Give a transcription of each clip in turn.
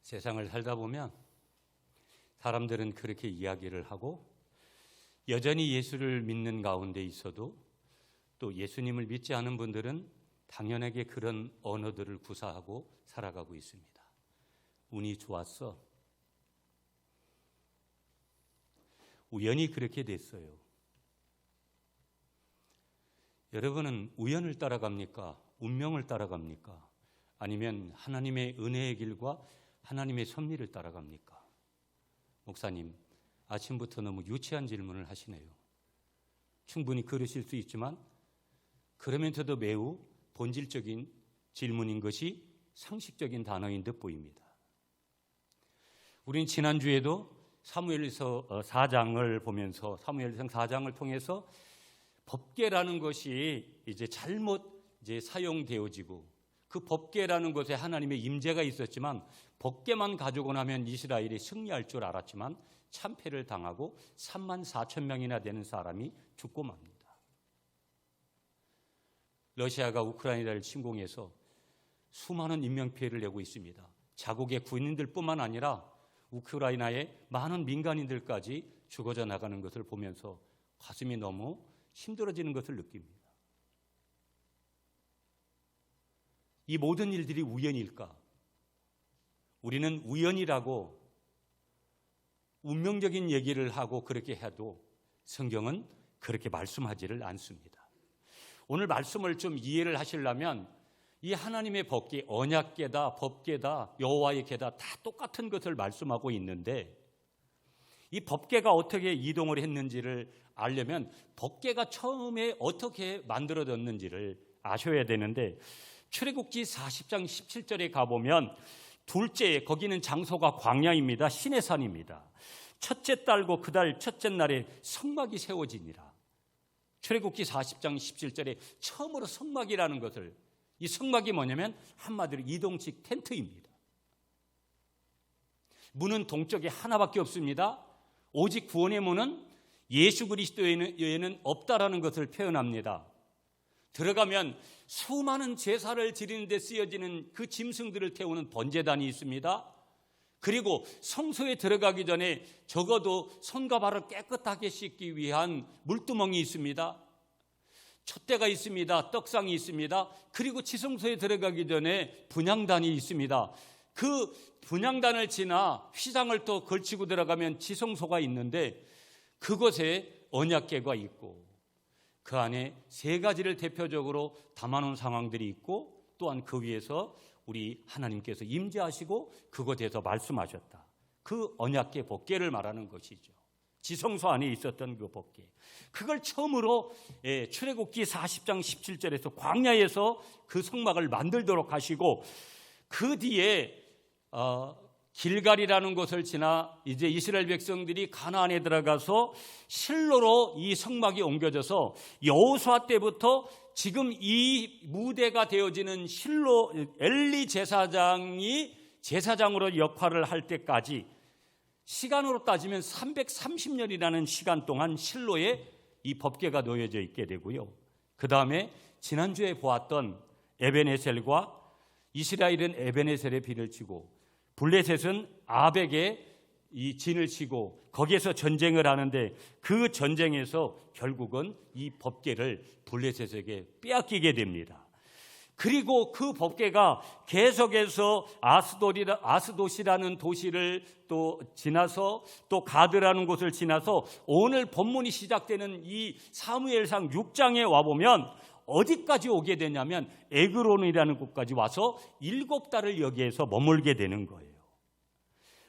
세상을 살다 보면 사람들은 그렇게 이야기를 하고 여전히 예수를 믿는 가운데 있어도 또 예수님을 믿지 않은 분들은 당연하게 그런 언어들을 구사하고 살아가고 있습니다. 운이 좋았어. 우연히 그렇게 됐어요. 여러분은 우연을 따라갑니까? 운명을 따라갑니까? 아니면 하나님의 은혜의 길과 하나님의 섭리를 따라갑니까? 목사님, 아침부터 너무 유치한 질문을 하시네요. 충분히 그러실 수 있지만 그러면서도 매우 본질적인 질문인 것이 상식적인 단어인 듯 보입니다. 우린 지난주에도 사무엘서 4장을 보면서 사무엘상 4장을 통해서 법궤라는 것이 잘못 사용되어지고 그 법궤라는 것에 하나님의 임재가 있었지만 법궤만 가지고 나면 이스라엘이 승리할 줄 알았지만 참패를 당하고 34,000명이나 되는 사람이 죽고 맙니다. 러시아가 우크라이나를 침공해서 수많은 인명피해를 내고 있습니다. 자국의 군인들뿐만 아니라 우크라이나의 많은 민간인들까지 죽어져 나가는 것을 보면서 가슴이 너무 힘들어지는 것을 느낍니다. 이 모든 일들이 우연일까? 우리는 우연이라고 운명적인 얘기를 하고 그렇게 해도 성경은 그렇게 말씀하지를 않습니다. 오늘 말씀을 좀 이해를 하시려면 이 하나님의 법궤, 언약궤다, 법궤다, 여호와의 궤다 다 똑같은 것을 말씀하고 있는데 이 법궤가 어떻게 이동을 했는지를 알려면 법궤가 처음에 어떻게 만들어졌는지를 아셔야 되는데 출애굽기 40장 17절에 가보면 둘째, 거기는 장소가 광야입니다. 시내산입니다. 첫째 달고 그 달 첫째 날에 성막이 세워지니라. 출애굽기 40장 17절에 처음으로 성막이라는 것을, 이 성막이 뭐냐면 한마디로 이동식 텐트입니다. 문은 동쪽에 하나밖에 없습니다. 오직 구원의 문은 예수 그리스도 외에는 없다라는 것을 표현합니다. 들어가면 수많은 제사를 지르는 데 쓰여지는 그 짐승들을 태우는 번제단이 있습니다. 그리고 성소에 들어가기 전에 적어도 손과 발을 깨끗하게 씻기 위한 물두멍이 있습니다. 촛대가 있습니다. 떡상이 있습니다. 그리고 지성소에 들어가기 전에 분향단이 있습니다. 그 분향단을 지나 휘장을 또 걸치고 들어가면 지성소가 있는데 그곳에 언약궤가 있고 그 안에 세 가지를 대표적으로 담아놓은 상황들이 있고 또한 그 위에서 우리 하나님께서 임재하시고 그곳에서 말씀하셨다. 그 언약궤 법궤를 말하는 것이죠. 지성소 안에 있었던 그 법궤. 그걸 처음으로 출애굽기 40장 17절에서 광야에서 그 성막을 만들도록 하시고 그 뒤에 길갈이라는 곳을 지나 이제 이스라엘 백성들이 가나안에 들어가서 실로로 이 성막이 옮겨져서 여호수아 때부터 지금 이 무대가 되어지는 실로 엘리 제사장이 제사장으로 역할을 할 때까지 시간으로 따지면 330년이라는 시간 동안 실로에 이 법궤가 놓여져 있게 되고요. 그 다음에 지난주에 보았던 에벤에셀과 이스라엘은 에벤에셀에 비를 치고 블레셋은 아벡에 이 진을 치고 거기에서 전쟁을 하는데 그 전쟁에서 결국은 이 법궤를 블레셋에게 빼앗기게 됩니다. 그리고 그 법궤가 계속해서 아스돗이라는 도시를 또 지나서 또 가드라는 곳을 지나서 오늘 본문이 시작되는 이 사무엘상 6장에 와보면 어디까지 오게 되냐면 에그론이라는 곳까지 와서 7달을 여기에서 머물게 되는 거예요.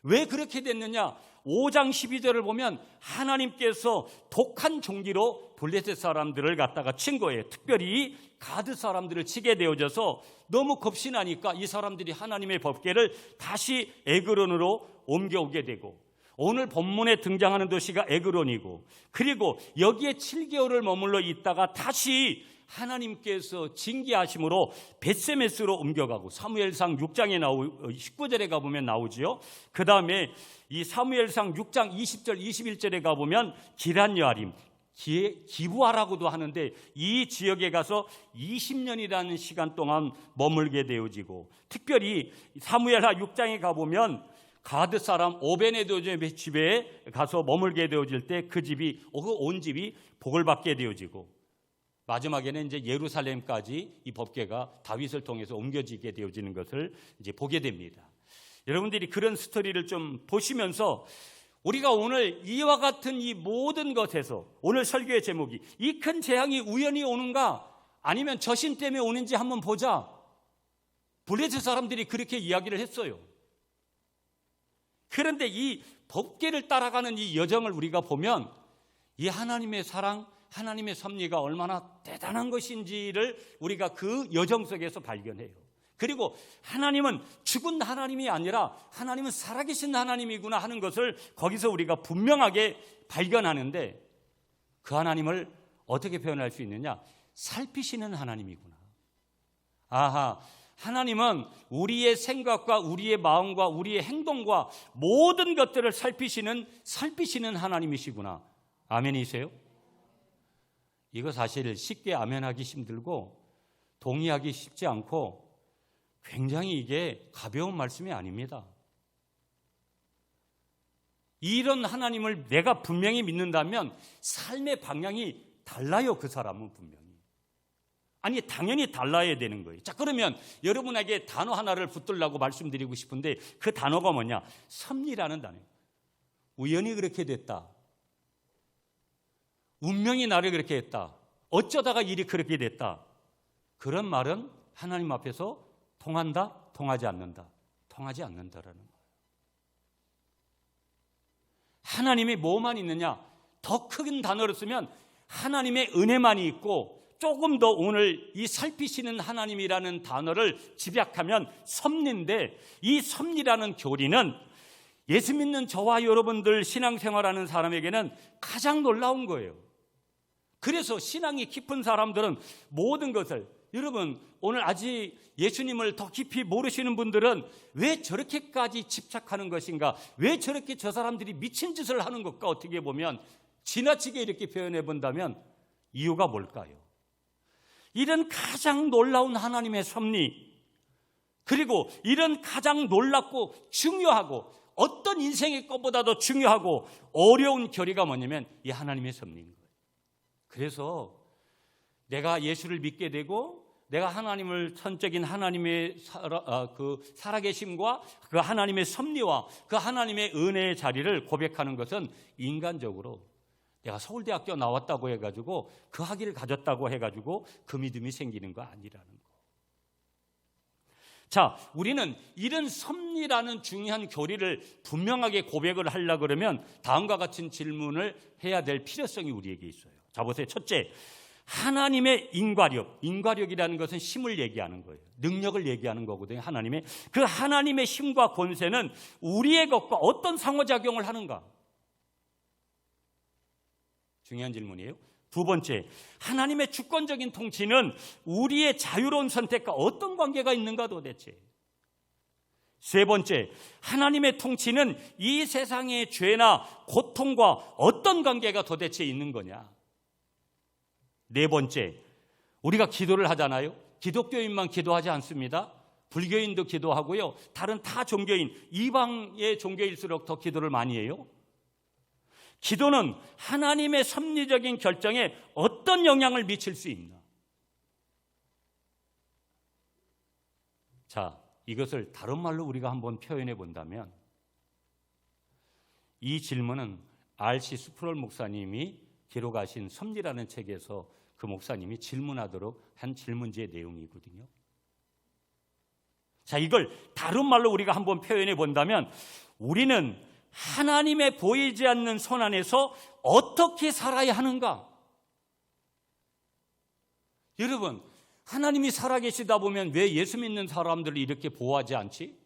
왜 그렇게 됐느냐? 5장 12절을 보면 하나님께서 독한 종기로 블레셋 사람들을 갖다가 친 거예요. 특별히 가드 사람들을 치게 되어져서 너무 겁신하니까 이 사람들이 하나님의 법궤를 다시 에그론으로 옮겨오게 되고 오늘 본문에 등장하는 도시가 에그론이고 그리고 여기에 7개월을 머물러 있다가 다시 하나님께서 징계하심으로 벳세메스로 옮겨가고 사무엘상 6장에 19절에 가보면 나오지요. 그 다음에 이 사무엘상 6장 20절 21절에 가보면 기럇여아림 기부하라고도 하는데 이 지역에 가서 20년이라는 시간 동안 머물게 되어지고, 특별히 사무엘하 6장에 가보면 가드 사람 오베네도의 집에 가서 머물게 되어질 때 그 집이, 온 집이 복을 받게 되어지고, 마지막에는 이제 예루살렘까지 이 법궤가 다윗을 통해서 옮겨지게 되어지는 것을 이제 보게 됩니다. 여러분들이 그런 스토리를 좀 보시면서 우리가 오늘 이와 같은 이 모든 것에서, 오늘 설교의 제목이 이 큰 재앙이 우연히 오는가 아니면 저신 때문에 오는지 한번 보자. 블레셋 사람들이 그렇게 이야기를 했어요. 그런데 이 법궤를 따라가는 이 여정을 우리가 보면 이 하나님의 사랑, 하나님의 섭리가 얼마나 대단한 것인지를 우리가 그 여정 속에서 발견해요. 그리고 하나님은 죽은 하나님이 아니라 하나님은 살아계신 하나님이구나 하는 것을 거기서 우리가 분명하게 발견하는데, 그 하나님을 어떻게 표현할 수 있느냐? 살피시는 하나님이구나. 아하, 하나님은 우리의 생각과 우리의 마음과 우리의 행동과 모든 것들을 살피시는 하나님이시구나. 아멘이세요? 이거 사실 쉽게 아멘하기 힘들고 동의하기 쉽지 않고 굉장히 이게 가벼운 말씀이 아닙니다. 이런 하나님을 내가 분명히 믿는다면 삶의 방향이 달라요. 그 사람은 분명히. 아니, 당연히 달라야 되는 거예요. 자, 그러면 여러분에게 단어 하나를 붙들라고 말씀드리고 싶은데, 그 단어가 뭐냐? 섭리라는 단어예요. 우연히 그렇게 됐다. 운명이 나를 그렇게 했다. 어쩌다가 일이 그렇게 됐다. 그런 말은 하나님 앞에서 통한다? 통하지 않는다? 통하지 않는다라는 거예요. 하나님이 뭐만 있느냐? 더 큰 단어를 쓰면 하나님의 은혜만이 있고, 조금 더 오늘 이 살피시는 하나님이라는 단어를 집약하면 섭리인데, 이 섭리라는 교리는 예수 믿는 저와 여러분들 신앙생활하는 사람에게는 가장 놀라운 거예요. 그래서 신앙이 깊은 사람들은 모든 것을, 여러분 오늘 아직 예수님을 더 깊이 모르시는 분들은 왜 저렇게까지 집착하는 것인가, 왜 저렇게 저 사람들이 미친 짓을 하는 것까, 어떻게 보면 지나치게 이렇게 표현해 본다면 이유가 뭘까요? 이런 가장 놀라운 하나님의 섭리, 그리고 이런 가장 놀랍고 중요하고 어떤 인생의 것보다도 중요하고 어려운 결의가 뭐냐면 이 하나님의 섭리인 거예요. 그래서 내가 예수를 믿게 되고 내가 하나님을, 선적인 하나님의 살아계심과 그 하나님의 섭리와 그 하나님의 은혜의 자리를 고백하는 것은 인간적으로 내가 서울대학교 나왔다고 해가지고 그 학위를 가졌다고 해가지고 그 믿음이 생기는 거 아니라는 거. 자, 우리는 이런 섭리라는 중요한 교리를 분명하게 고백을 하려고 그러면 다음과 같은 질문을 해야 될 필요성이 우리에게 있어요. 자, 보세요. 첫째, 하나님의 인과력이라는 것은 힘을 얘기하는 거예요. 능력을 얘기하는 거거든요. 그 하나님의 힘과 권세는 우리의 것과 어떤 상호작용을 하는가? 중요한 질문이에요. 두 번째, 하나님의 주권적인 통치는 우리의 자유로운 선택과 어떤 관계가 있는가 도대체? 세 번째, 하나님의 통치는 이 세상의 죄나 고통과 어떤 관계가 도대체 있는 거냐? 네 번째, 우리가 기도를 하잖아요. 기독교인만 기도하지 않습니다. 불교인도 기도하고요. 다른 타 종교인, 이방의 종교일수록 더 기도를 많이 해요. 기도는 하나님의 섭리적인 결정에 어떤 영향을 미칠 수 있나? 자, 이것을 다른 말로 우리가 한번 표현해 본다면, 이 질문은 R.C. 스프롤 목사님이 기록하신 섭리라는 책에서 그 목사님이 질문하도록 한 질문지의 내용이거든요. 자, 이걸 다른 말로 우리가 한번 표현해 본다면, 우리는 하나님의 보이지 않는 손 안에서 어떻게 살아야 하는가? 여러분, 하나님이 살아계시다 보면 왜 예수 믿는 사람들을 이렇게 보호하지 않지?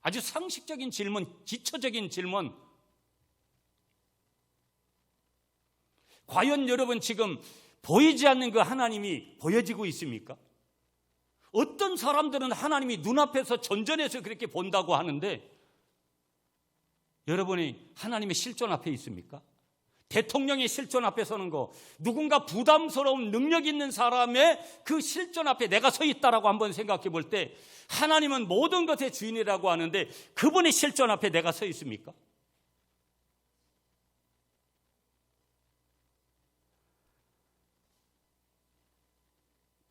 아주 상식적인 질문, 기초적인 질문. 과연 여러분 지금 보이지 않는 그 하나님이 보여지고 있습니까? 어떤 사람들은 하나님이 눈앞에서 전전해서 그렇게 본다고 하는데, 여러분이 하나님의 실존 앞에 있습니까? 대통령의 실존 앞에 서는 거, 누군가 부담스러운 능력 있는 사람의 그 실존 앞에 내가 서 있다라고 한번 생각해 볼 때 하나님은 모든 것의 주인이라고 하는데 그분의 실존 앞에 내가 서 있습니까?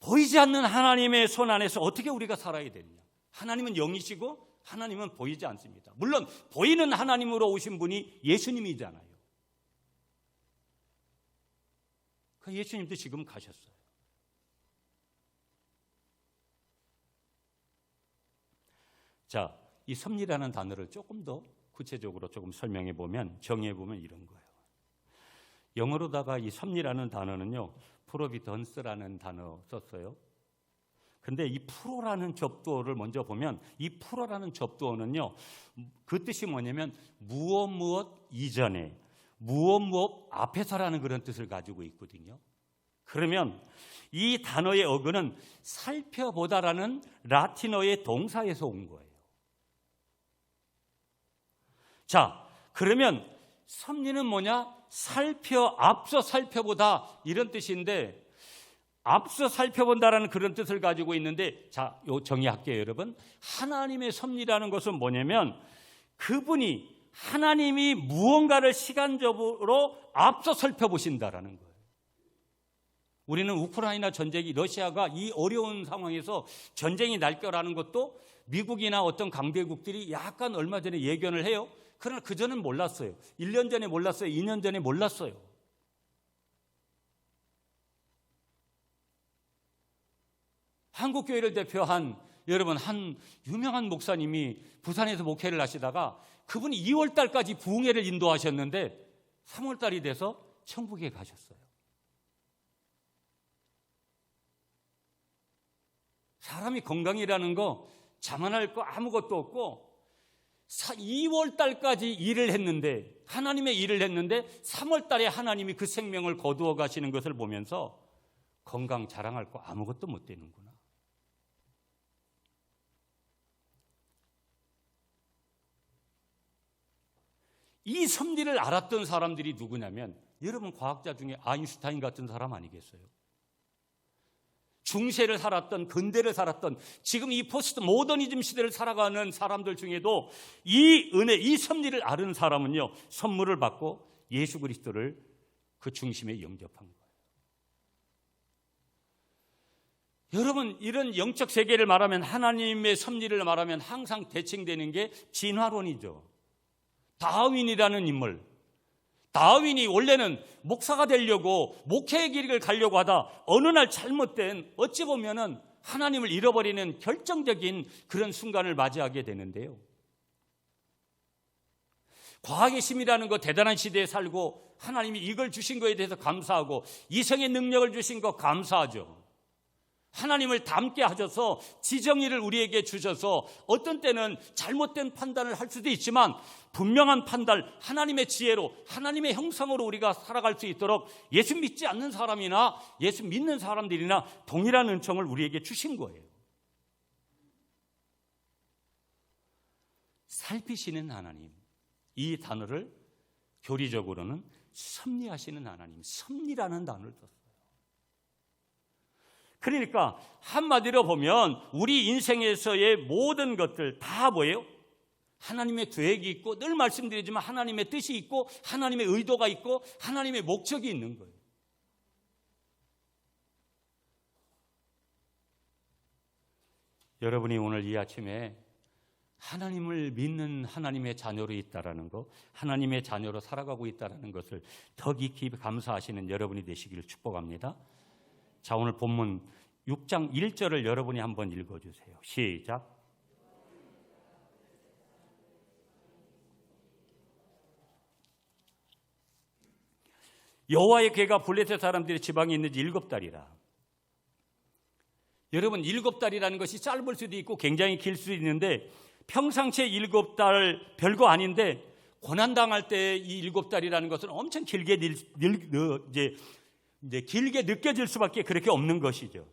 보이지 않는 하나님의 손 안에서 어떻게 우리가 살아야 되느냐? 하나님은 영이시고 하나님은 보이지 않습니다. 물론 보이는 하나님으로 오신 분이 예수님이잖아요. 그 예수님도 지금 가셨어요. 자, 이 섭리라는 단어를 조금 더 구체적으로 조금 설명해 보면, 정의해 보면 이런 거예요. 영어로다가 이 섭리라는 단어는요, 프로비던스라는 단어 썼어요. 근데 이 프로라는 접두어를 먼저 보면 이 프로라는 접두어는요, 그 뜻이 뭐냐면 무엇 이전에, 무엇 앞에서라는 그런 뜻을 가지고 있거든요. 그러면 이 단어의 어근은 살펴보다라는 라틴어의 동사에서 온 거예요. 자, 그러면 섭리는 뭐냐? 앞서 살펴보다 이런 뜻인데, 앞서 살펴본다라는 그런 뜻을 가지고 있는데, 자, 요 정의할게요, 여러분. 하나님의 섭리라는 것은 뭐냐면 하나님이 무언가를 시간적으로 앞서 살펴보신다라는 거예요. 우리는 우크라이나 전쟁이, 러시아가 이 어려운 상황에서 전쟁이 날 거라는 것도 미국이나 어떤 강대국들이 약간 얼마 전에 예견을 해요. 그러나 그전은 몰랐어요. 1년 전에 몰랐어요. 2년 전에 몰랐어요. 한국교회를 대표한 여러분 한 유명한 목사님이 부산에서 목회를 하시다가 그분이 2월 달까지 부흥회를 인도하셨는데 3월 달이 돼서 천국에 가셨어요. 사람이 건강이라는 거 자만할 거 아무것도 없고 2월 달까지 일을 했는데, 하나님의 일을 했는데 3월 달에 하나님이 그 생명을 거두어 가시는 것을 보면서 건강 자랑할 거 아무것도 못 되는구나. 이 섭리를 알았던 사람들이 누구냐면 여러분 과학자 중에 아인슈타인 같은 사람 아니겠어요? 중세를 살았던, 근대를 살았던, 지금 이 포스트 모더니즘 시대를 살아가는 사람들 중에도 이 은혜, 이 섭리를 아는 사람은요, 선물을 받고 예수 그리스도를 그 중심에 영접한 거예요. 여러분, 이런 영적 세계를 말하면, 하나님의 섭리를 말하면 항상 대칭되는 게 진화론이죠. 다윈이라는 인물, 다윈이 원래는 목사가 되려고 목회의 길을 가려고 하다 어느 날 잘못된, 어찌 보면은 하나님을 잃어버리는 결정적인 그런 순간을 맞이하게 되는데요. 과학의 힘이라는 거, 대단한 시대에 살고 하나님이 이걸 주신 거에 대해서 감사하고 이성의 능력을 주신 거 감사하죠. 하나님을 닮게 하셔서 지정의를 우리에게 주셔서 어떤 때는 잘못된 판단을 할 수도 있지만 분명한 판단, 하나님의 지혜로, 하나님의 형상으로 우리가 살아갈 수 있도록 예수 믿지 않는 사람이나 예수 믿는 사람들이나 동일한 은총을 우리에게 주신 거예요. 살피시는 하나님, 이 단어를 교리적으로는 섭리하시는 하나님, 섭리라는 단어를 썼어요. 그러니까 한마디로 보면 우리 인생에서의 모든 것들 다 뭐예요? 하나님의 계획이 있고, 늘 말씀드리지만 하나님의 뜻이 있고 하나님의 의도가 있고 하나님의 목적이 있는 거예요. 여러분이 오늘 이 아침에 하나님을 믿는 하나님의 자녀로 있다라는 것, 하나님의 자녀로 살아가고 있다라는 것을 더 깊이 감사하시는 여러분이 되시기를 축복합니다. 자, 오늘 본문 6장 1절을 여러분이 한번 읽어주세요. 시작. 여호와의 궤가 블레셋 사람들의 지방에 있는지 7달이라. 여러분, 7달이라는 것이 짧을 수도 있고 굉장히 길 수도 있는데 평상시에 7달 별거 아닌데 고난당할 때 이 7달이라는 것은 엄청 길게 이제 길게 느껴질 수밖에 그렇게 없는 것이죠.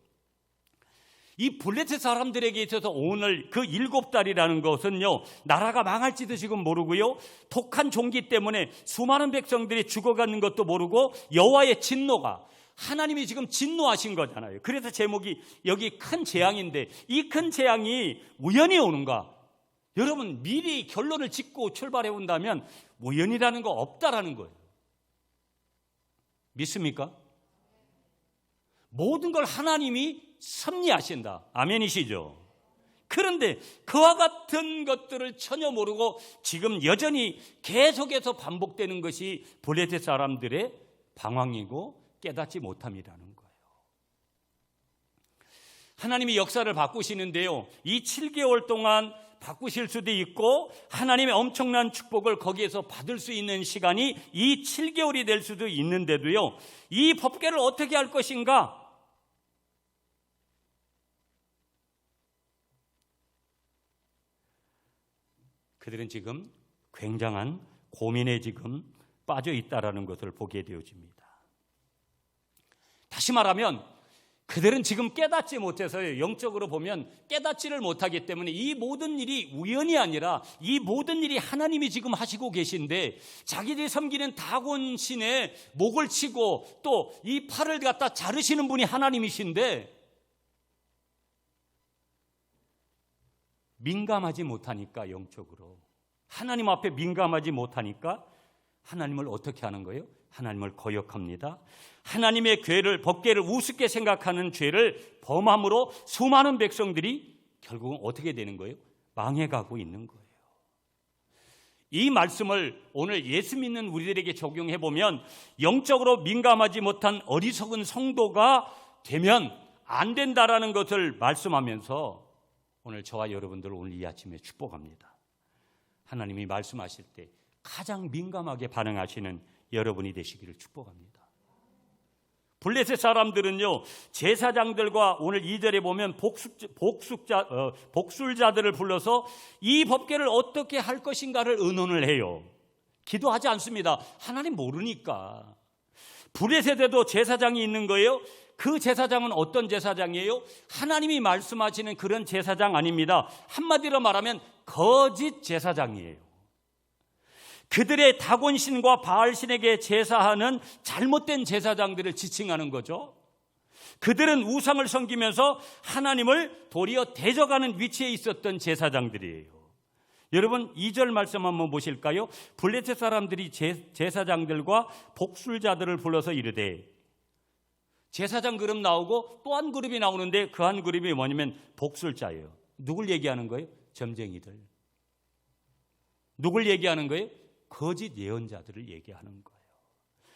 이 블레셋 사람들에게 있어서 오늘 그 7달이라는 것은요, 나라가 망할지도 지금 모르고요, 독한 종기 때문에 수많은 백성들이 죽어가는 것도 모르고 여호와의 진노가, 하나님이 지금 진노하신 거잖아요. 그래서 제목이 여기 큰 재앙인데, 이 큰 재앙이 우연히 오는가? 여러분, 미리 결론을 짓고 출발해 온다면 우연이라는 거 없다라는 거예요. 믿습니까? 모든 걸 하나님이 섭리하신다. 아멘이시죠? 그런데 그와 같은 것들을 전혀 모르고 지금 여전히 계속해서 반복되는 것이 블레셋 사람들의 방황이고 깨닫지 못함이라는 거예요. 하나님이 역사를 바꾸시는데요, 이 7개월 동안 바꾸실 수도 있고 하나님의 엄청난 축복을 거기에서 받을 수 있는 시간이 이 7개월이 될 수도 있는데도요, 이 법궤를 어떻게 할 것인가? 그들은 지금 굉장한 고민에 지금 빠져 있다라는 것을 보게 되어집니다. 다시 말하면 그들은 지금 깨닫지 못해서요, 영적으로 보면 깨닫지를 못하기 때문에 이 모든 일이 우연이 아니라 이 모든 일이 하나님이 지금 하시고 계신데, 자기들이 섬기는 다곤 신의 목을 치고 또 이 팔을 갖다 자르시는 분이 하나님이신데 민감하지 못하니까, 영적으로 하나님 앞에 민감하지 못하니까 하나님을 어떻게 하는 거예요? 하나님을 거역합니다. 하나님의 법궤를 우습게 생각하는 죄를 범함으로 수많은 백성들이 결국은 어떻게 되는 거예요? 망해가고 있는 거예요. 이 말씀을 오늘 예수 믿는 우리들에게 적용해 보면, 영적으로 민감하지 못한 어리석은 성도가 되면 안 된다라는 것을 말씀하면서 오늘 저와 여러분들 오늘 이 아침에 축복합니다. 하나님이 말씀하실 때 가장 민감하게 반응하시는 여러분이 되시기를 축복합니다. 블레셋 사람들은요, 제사장들과 오늘 2절에 보면 복술자들을 불러서 이 법궤를 어떻게 할 것인가를 의논을 해요. 기도하지 않습니다. 하나님 모르니까. 블레셋에도 제사장이 있는 거예요. 그 제사장은 어떤 제사장이에요? 하나님이 말씀하시는 그런 제사장 아닙니다. 한마디로 말하면 거짓 제사장이에요. 그들의 다곤신과 바알신에게 제사하는 잘못된 제사장들을 지칭하는 거죠. 그들은 우상을 섬기면서 하나님을 도리어 대적하는 위치에 있었던 제사장들이에요. 여러분, 2절 말씀 한번 보실까요? 블레셋 사람들이 제사장들과 복술자들을 불러서 이르되, 제사장 그룹 나오고 또 한 그룹이 나오는데 그 한 그룹이 뭐냐면 복술자예요. 누굴 얘기하는 거예요? 점쟁이들. 누굴 얘기하는 거예요? 거짓 예언자들을 얘기하는 거예요.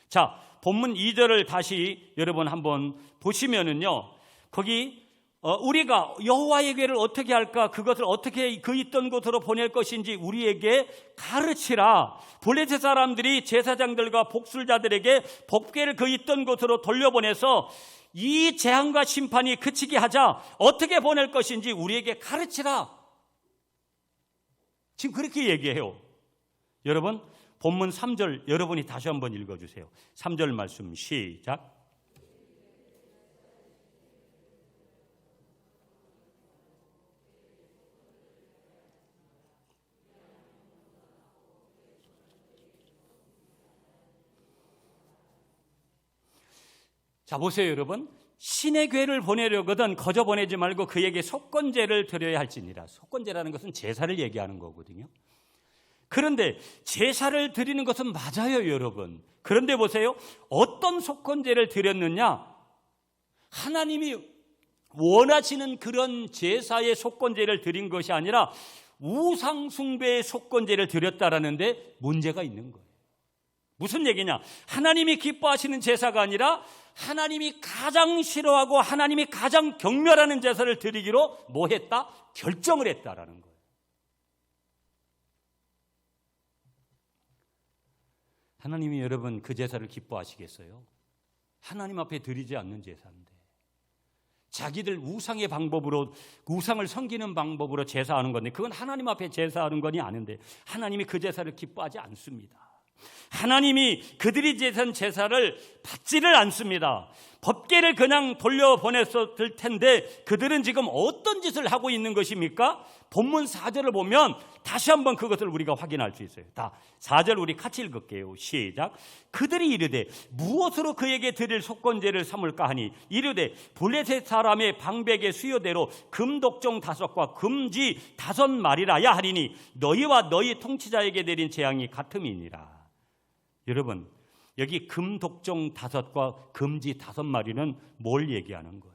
자, 본문 2절을 다시 여러분 한번 보시면은요, 거기 우리가 여호와의 궤를 어떻게 할까, 그것을 어떻게 그 있던 곳으로 보낼 것인지 우리에게 가르치라. 블레셋 사람들이 제사장들과 복술자들에게 법궤를 그 있던 곳으로 돌려보내서 이 재앙과 심판이 그치게 하자. 어떻게 보낼 것인지 우리에게 가르치라. 지금 그렇게 얘기해요. 여러분, 본문 3절 여러분이 다시 한번 읽어주세요. 3절 말씀 시작. 자, 보세요 여러분. 신의 궤를 보내려거든 거저 보내지 말고 그에게 속건제를 드려야 할지니라. 속건제라는 것은 제사를 얘기하는 거거든요. 그런데 제사를 드리는 것은 맞아요, 여러분. 그런데 보세요. 어떤 속건제를 드렸느냐? 하나님이 원하시는 그런 제사의 속건제를 드린 것이 아니라 우상 숭배의 속건제를 드렸다라는데 문제가 있는 거예요. 무슨 얘기냐? 하나님이 기뻐하시는 제사가 아니라 하나님이 가장 싫어하고 하나님이 가장 경멸하는 제사를 드리기로 뭐 했다? 결정을 했다라는 거예요. 하나님이 여러분 그 제사를 기뻐하시겠어요? 하나님 앞에 드리지 않는 제사인데, 자기들 우상의 방법으로, 우상을 섬기는 방법으로 제사하는 건데, 그건 하나님 앞에 제사하는 건이 아닌데 하나님이 그 제사를 기뻐하지 않습니다. 하나님이 그들이 제사한 제사를 받지를 않습니다. 법궤를 그냥 돌려보냈을 텐데 그들은 지금 어떤 짓을 하고 있는 것입니까? 본문 4절을 보면 다시 한번 그것을 우리가 확인할 수 있어요. 다 4절 우리 같이 읽을게요. 시작. 그들이 이르되 무엇으로 그에게 드릴 속건제를 삼을까 하니 이르되 블레셋 사람의 방백의 수요대로 금독종 5과 금지 5마리라야 하리니 너희와 너희 통치자에게 내린 재앙이 같음이니라. 여러분, 여기 금독종 5과 금지 5마리는 뭘 얘기하는 거예요?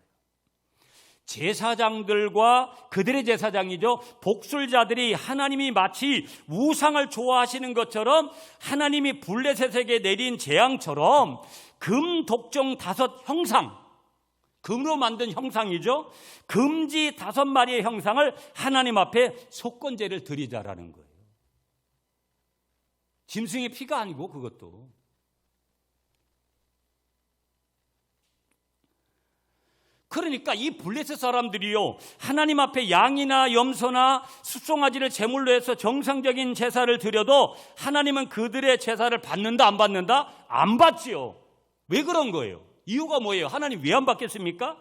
제사장들과 그들의 제사장이죠. 복술자들이 하나님이 마치 우상을 좋아하시는 것처럼 하나님이 블레셋에게 내린 재앙처럼 금독종 5 형상, 금으로 만든 형상이죠. 금지 5마리의 형상을 하나님 앞에 속건제를 드리자라는 거예요. 짐승의 피가 아니고 그것도. 그러니까 이 블레셋 사람들이요, 하나님 앞에 양이나 염소나 숫송아지를 제물로 해서 정상적인 제사를 드려도 하나님은 그들의 제사를 받는다 안 받는다? 안 받지요. 왜 그런 거예요? 이유가 뭐예요? 하나님 왜 안 받겠습니까?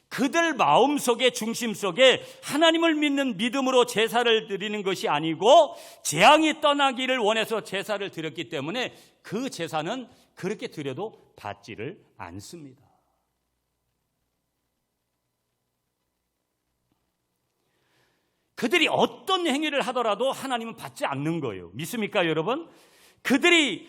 그들 마음속에 중심 속에 하나님을 믿는 믿음으로 제사를 드리는 것이 아니고 재앙이 떠나기를 원해서 제사를 드렸기 때문에 그 제사는 그렇게 드려도 받지를 않습니다. 그들이 어떤 행위를 하더라도 하나님은 받지 않는 거예요. 믿습니까, 여러분? 그들이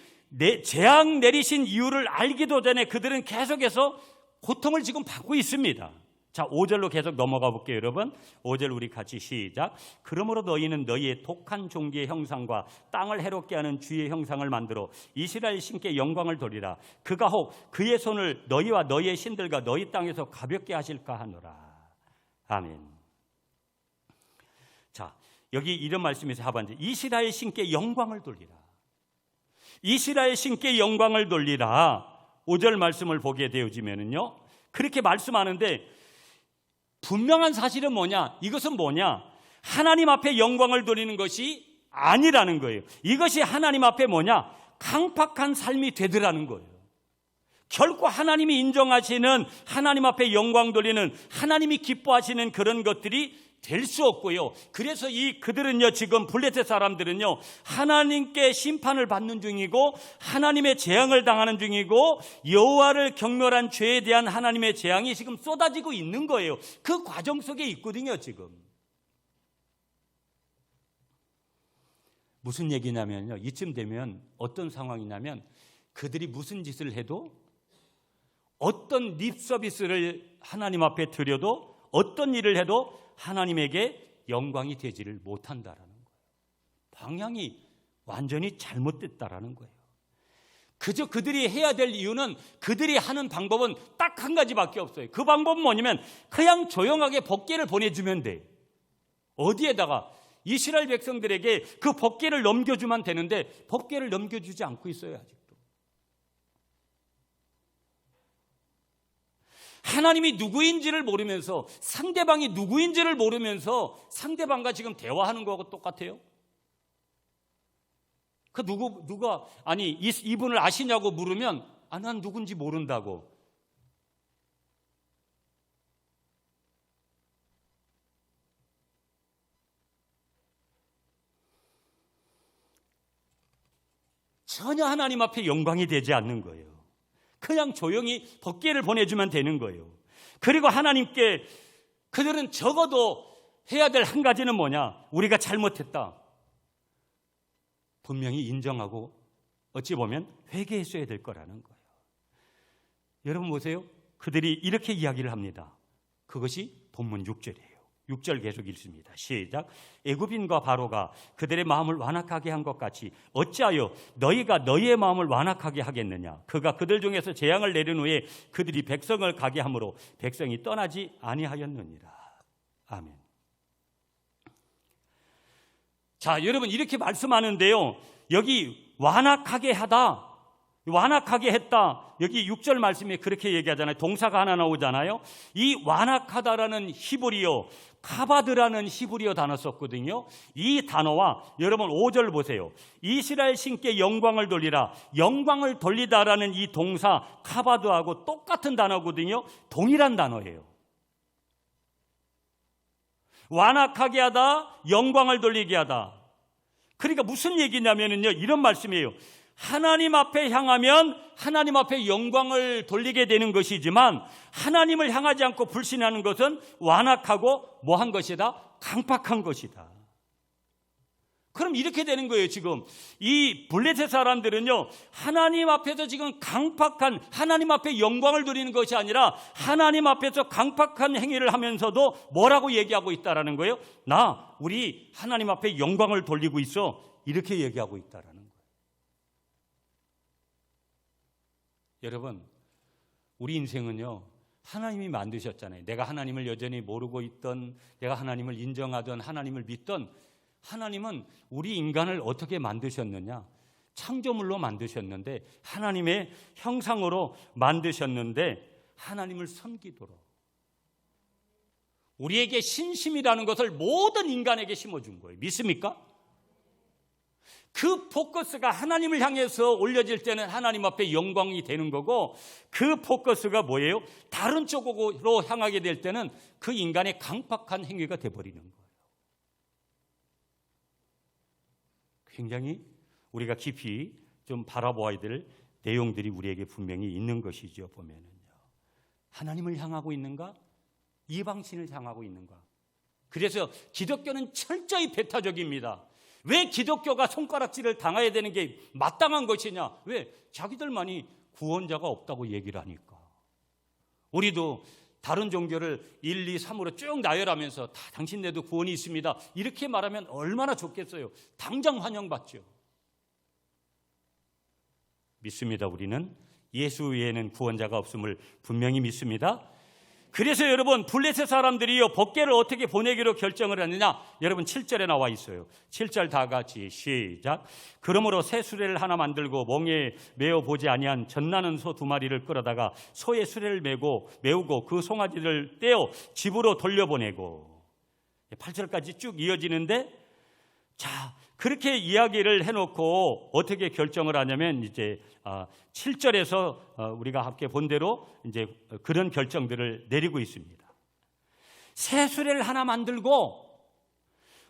재앙 내리신 이유를 알기도 전에 그들은 계속해서 고통을 지금 받고 있습니다. 자, 5절로 계속 넘어가 볼게요, 여러분. 5절 우리 같이 시작. 그러므로 너희는 너희의 독한 종기의 형상과 땅을 해롭게 하는 주의 형상을 만들어 이스라엘 신께 영광을 돌리라. 그가 혹 그의 손을 너희와 너희의 신들과 너희 땅에서 가볍게 하실까 하노라. 아멘. 자, 여기 이런 말씀에서 하반절. 이스라엘 신께 영광을 돌리라. 이스라엘 신께 영광을 돌리라. 5절 말씀을 보게 되어지면은요, 그렇게 말씀하는데 분명한 사실은 뭐냐? 이것은 뭐냐? 하나님 앞에 영광을 돌리는 것이 아니라는 거예요. 이것이 하나님 앞에 뭐냐? 강팍한 삶이 되더라는 거예요. 결코 하나님이 인정하시는, 하나님 앞에 영광 돌리는, 하나님이 기뻐하시는 그런 것들이 될 수 없고요. 그래서 그들은요, 지금 블레셋 사람들은요, 하나님께 심판을 받는 중이고 하나님의 재앙을 당하는 중이고 여호와를 경멸한 죄에 대한 하나님의 재앙이 지금 쏟아지고 있는 거예요. 그 과정 속에 있거든요, 지금. 무슨 얘기냐면요, 이쯤 되면 어떤 상황이냐면 그들이 무슨 짓을 해도, 어떤 립 서비스를 하나님 앞에 드려도, 어떤 일을 해도 하나님에게 영광이 되지를 못한다라는 거예요. 방향이 완전히 잘못됐다라는 거예요. 그저 그들이 해야 될 이유는, 그들이 하는 방법은 딱 한 가지밖에 없어요. 그 방법은 뭐냐면 그냥 조용하게 법궤를 보내주면 돼. 어디에다가? 이스라엘 백성들에게 그 법궤를 넘겨주면 되는데 법궤를 넘겨주지 않고 있어요, 아직도. 하나님이 누구인지를 모르면서, 상대방이 누구인지를 모르면서 상대방과 지금 대화하는 거하고 똑같아요. 그 누가 아니 이분을 아시냐고 물으면 난 누군지 모른다고. 전혀 하나님 앞에 영광이 되지 않는 거예요. 그냥 조용히 법궤를 보내주면 되는 거예요. 그리고 하나님께 그들은 적어도 해야 될 한 가지는 뭐냐? 우리가 잘못했다. 분명히 인정하고 어찌 보면 회개했어야 될 거라는 거예요. 여러분 보세요. 그들이 이렇게 이야기를 합니다. 그것이 본문 6절이에요. 6절 계속 읽습니다. 시작. 애굽인과 바로가 그들의 마음을 완악하게 한 것 같이 어찌하여 너희가 너희의 마음을 완악하게 하겠느냐? 그가 그들 중에서 재앙을 내린 후에 그들이 백성을 가게 함으로 백성이 떠나지 아니하였느니라. 아멘. 자, 여러분 이렇게 말씀하는데요, 여기 완악하게 하다, 완악하게 했다, 여기 6절 말씀에 그렇게 얘기하잖아요. 동사가 하나 나오잖아요. 이 완악하다라는 히브리어, 카바드라는 히브리어 단어 썼거든요. 이 단어와 여러분 5절 보세요. 이스라엘 신께 영광을 돌리라. 영광을 돌리다라는 이 동사 카바드하고 똑같은 단어거든요. 동일한 단어예요. 완악하게 하다, 영광을 돌리게 하다. 그러니까 무슨 얘기냐면요, 이런 말씀이에요. 하나님 앞에 향하면 하나님 앞에 영광을 돌리게 되는 것이지만 하나님을 향하지 않고 불신하는 것은 완악하고 뭐한 것이다? 강팍한 것이다. 그럼 이렇게 되는 거예요. 지금 이 블레셋 사람들은요, 하나님 앞에서 지금 강팍한, 하나님 앞에 영광을 돌리는 것이 아니라 하나님 앞에서 강팍한 행위를 하면서도 뭐라고 얘기하고 있다라는 거예요? 우리 하나님 앞에 영광을 돌리고 있어, 이렇게 얘기하고 있다라는 거예요. 여러분, 우리 인생은요, 하나님이 만드셨잖아요. 내가 하나님을 여전히 모르고 있던, 내가 하나님을 인정하던, 하나님을 믿던, 하나님은 우리 인간을 어떻게 만드셨느냐? 창조물로 만드셨는데, 하나님의 형상으로 만드셨는데 하나님을 섬기도록 우리에게 신심이라는 것을 모든 인간에게 심어준 거예요. 믿습니까? 그 포커스가 하나님을 향해서 올려질 때는 하나님 앞에 영광이 되는 거고, 그 포커스가 뭐예요? 다른 쪽으로 향하게 될 때는 그 인간의 강팍한 행위가 돼버리는 거예요. 굉장히 우리가 깊이 좀 바라보아야 될 내용들이 우리에게 분명히 있는 것이죠. 보면은요, 하나님을 향하고 있는가? 이방신을 향하고 있는가? 그래서 기독교는 철저히 배타적입니다. 왜 기독교가 손가락질을 당해야 되는 게 마땅한 것이냐? 왜? 자기들만이 구원자가 없다고 얘기를 하니까. 우리도 다른 종교를 1, 2, 3으로 쭉 나열하면서 다 당신네도 구원이 있습니다, 이렇게 말하면 얼마나 좋겠어요. 당장 환영받죠. 믿습니다. 우리는 예수 외에는 구원자가 없음을 분명히 믿습니다. 그래서 여러분, 블레셋 사람들이요, 법궤를 어떻게 보내기로 결정을 했느냐? 여러분 7절에 나와 있어요. 7절 다 같이 시작. 그러므로 새 수레를 하나 만들고 멍에 메어 보지 아니한 젖나는 소 2마리를 끌어다가 소의 수레를 메우고 그 송아지를 떼어 집으로 돌려보내고. 8절까지 쭉 이어지는데, 자, 그렇게 이야기를 해놓고 어떻게 결정을 하냐면, 이제 7절에서 우리가 함께 본 대로 이제 그런 결정들을 내리고 있습니다. 새 수레를 하나 만들고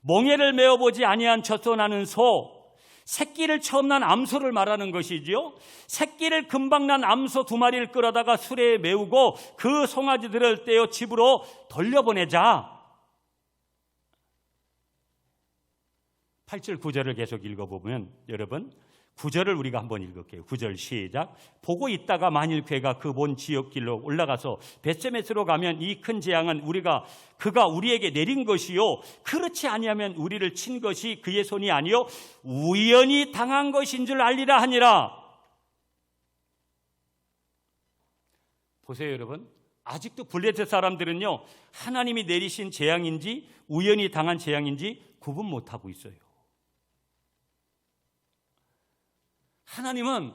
멍에를 메어보지 아니한 젖소나는 소, 새끼를 처음 난 암소를 말하는 것이지요. 새끼를 금방 난 암소 2마리를 끌어다가 수레에 메우고 그 송아지들을 떼어 집으로 돌려보내자. 8절 9절을 계속 읽어보면, 여러분 9절을 우리가 한번 읽을게요. 9절 시작. 보고 있다가 만일 그가 그 본 지역길로 올라가서 벳세메스로 가면 이 큰 재앙은 그가 우리에게 내린 것이요, 그렇지 아니하면 우리를 친 것이 그의 손이 아니요 우연히 당한 것인 줄 알리라 하니라. 보세요 여러분, 아직도 블레셋 사람들은요, 하나님이 내리신 재앙인지 우연히 당한 재앙인지 구분 못하고 있어요. 하나님은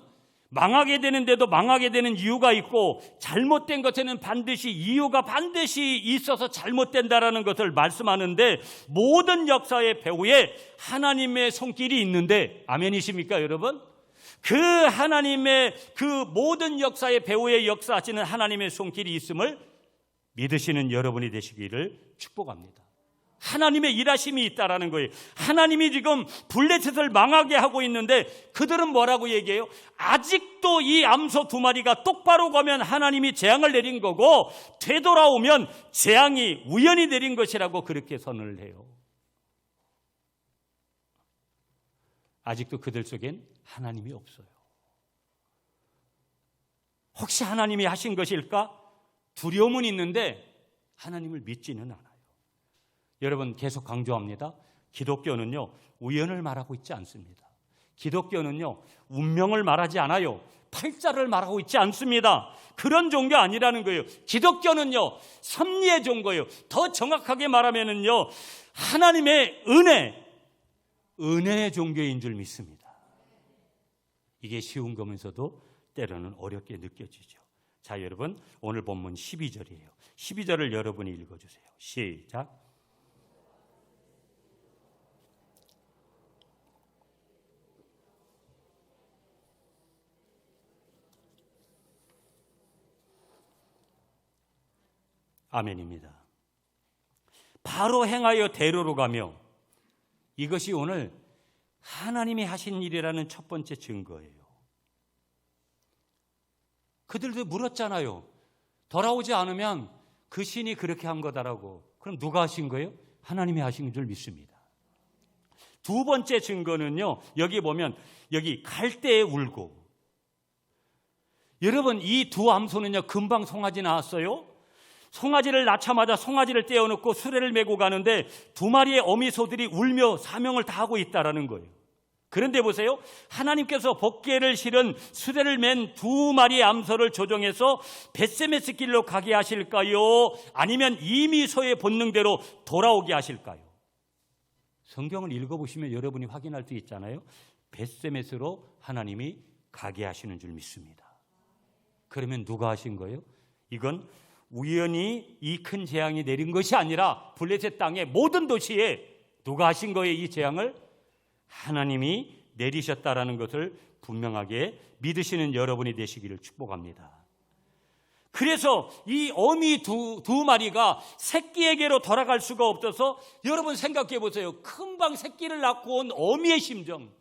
망하게 되는데도 망하게 되는 이유가 있고, 잘못된 것에는 반드시 이유가 반드시 있어서 잘못된다라는 것을 말씀하는데, 모든 역사의 배후에 하나님의 손길이 있는데, 아멘이십니까 여러분? 그 하나님의 그 모든 역사의 배후에 역사하시는 하나님의 손길이 있음을 믿으시는 여러분이 되시기를 축복합니다. 하나님의 일하심이 있다라는 거예요. 하나님이 지금 블레셋을 망하게 하고 있는데, 그들은 뭐라고 얘기해요? 아직도 이 암소 2마리가 똑바로 가면 하나님이 재앙을 내린 거고, 되돌아오면 재앙이 우연히 내린 것이라고 그렇게 선언을 해요. 아직도 그들 속엔 하나님이 없어요. 혹시 하나님이 하신 것일까? 두려움은 있는데 하나님을 믿지는 않아요. 여러분, 계속 강조합니다. 기독교는요, 우연을 말하고 있지 않습니다. 기독교는요, 운명을 말하지 않아요. 팔자를 말하고 있지 않습니다. 그런 종교 아니라는 거예요. 기독교는요, 섭리의 종교예요. 더 정확하게 말하면은요, 하나님의 은혜의 종교인 줄 믿습니다. 이게 쉬운 거면서도 때로는 어렵게 느껴지죠. 자, 여러분, 오늘 본문 12절이에요. 12절을 여러분이 읽어주세요. 시작. 아멘입니다. 바로 행하여 대로로 가며, 이것이 오늘 하나님이 하신 일이라는 첫 번째 증거예요. 그들도 물었잖아요. 돌아오지 않으면 그 신이 그렇게 한 거다라고. 그럼 누가 하신 거예요? 하나님이 하신 줄 믿습니다. 두 번째 증거는요, 여기 보면 여기 갈대에 울고. 여러분, 이 두 암소는요, 금방 송아지 나왔어요. 송아지를 낳자마자 송아지를 떼어놓고 수레를 메고 가는데 두 마리의 어미소들이 울며 사명을 다하고 있다라는 거예요. 그런데 보세요. 하나님께서 복궤를 실은 수레를 맨 두 마리의 암소를 조종해서 벳세메스 길로 가게 하실까요? 아니면 이미 소의 본능대로 돌아오게 하실까요? 성경을 읽어보시면 여러분이 확인할 수 있잖아요. 벳세메스로 하나님이 가게 하시는 줄 믿습니다. 그러면 누가 하신 거예요? 이건 우연히 이 큰 재앙이 내린 것이 아니라 블레셋 땅의 모든 도시에 누가 하신 거예요? 이 재앙을 하나님이 내리셨다라는 것을 분명하게 믿으시는 여러분이 되시기를 축복합니다. 그래서 이 어미 두 마리가 새끼에게로 돌아갈 수가 없어서 여러분 생각해 보세요. 금방 새끼를 낳고 온 어미의 심정.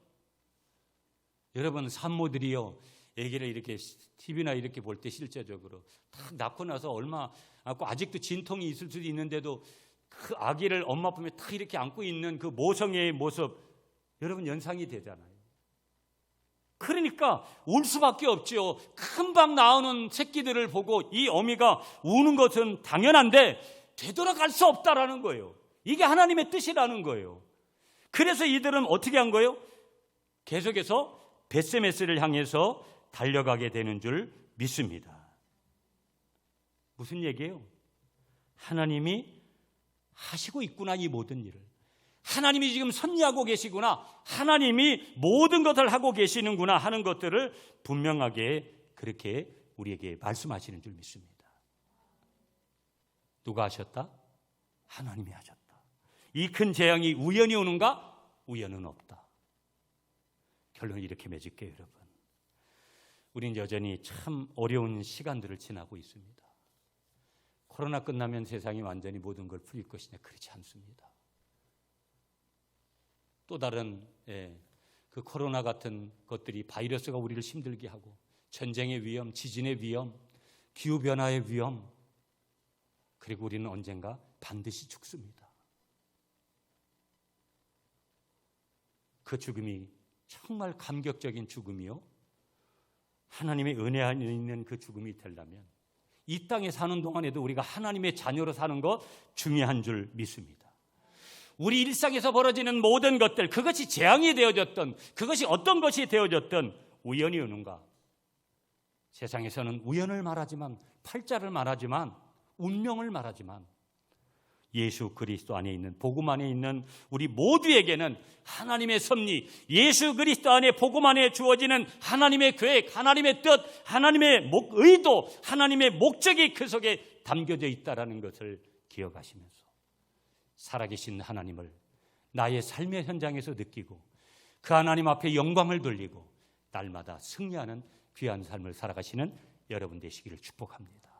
여러분 산모들이요, 애기를 이렇게 TV나 이렇게 볼 때 실제적으로 딱 낳고 나서 얼마 안고 아직도 진통이 있을 수도 있는데도 그 아기를 엄마 품에 딱 이렇게 안고 있는 그 모성애의 모습, 여러분 연상이 되잖아요. 그러니까 울 수밖에 없죠. 금방 나오는 새끼들을 보고 이 어미가 우는 것은 당연한데 되돌아갈 수 없다라는 거예요. 이게 하나님의 뜻이라는 거예요. 그래서 이들은 어떻게 한 거예요? 계속해서 벳세메스를 향해서 달려가게 되는 줄 믿습니다. 무슨 얘기예요? 하나님이 하시고 있구나, 이 모든 일을. 하나님이 지금 섭리하고 계시구나, 하나님이 모든 것을 하고 계시는구나 하는 것들을 분명하게 그렇게 우리에게 말씀하시는 줄 믿습니다. 누가 하셨다? 하나님이 하셨다. 이 큰 재앙이 우연히 오는가? 우연은 없다. 결론을 이렇게 맺을게요, 여러분. 우린 여전히 참 어려운 시간들을 지나고 있습니다. 코로나 끝나면 세상이 완전히 모든 걸 풀릴 것이냐? 그렇지 않습니다. 또 다른 그 코로나 같은 것들이, 바이러스가 우리를 힘들게 하고, 전쟁의 위험, 지진의 위험, 기후변화의 위험, 그리고 우리는 언젠가 반드시 죽습니다. 그 죽음이 정말 감격적인 죽음이요, 하나님의 은혜 안에 있는 그 죽음이 되려면 이 땅에 사는 동안에도 우리가 하나님의 자녀로 사는 것 중요한 줄 믿습니다. 우리 일상에서 벌어지는 모든 것들, 그것이 재앙이 되어졌던, 그것이 어떤 것이 되어졌던 우연이 오는가? 세상에서는 우연을 말하지만, 팔자를 말하지만, 운명을 말하지만, 예수 그리스도 안에 있는, 복음 안에 있는 우리 모두에게는 하나님의 섭리, 예수 그리스도 안에 복음 안에 주어지는 하나님의 계획, 하나님의 뜻, 하나님의 의도, 하나님의 목적이 그 속에 담겨져 있다는 것을 기억하시면서 살아계신 하나님을 나의 삶의 현장에서 느끼고 그 하나님 앞에 영광을 돌리고 날마다 승리하는 귀한 삶을 살아가시는 여러분 되시기를 축복합니다.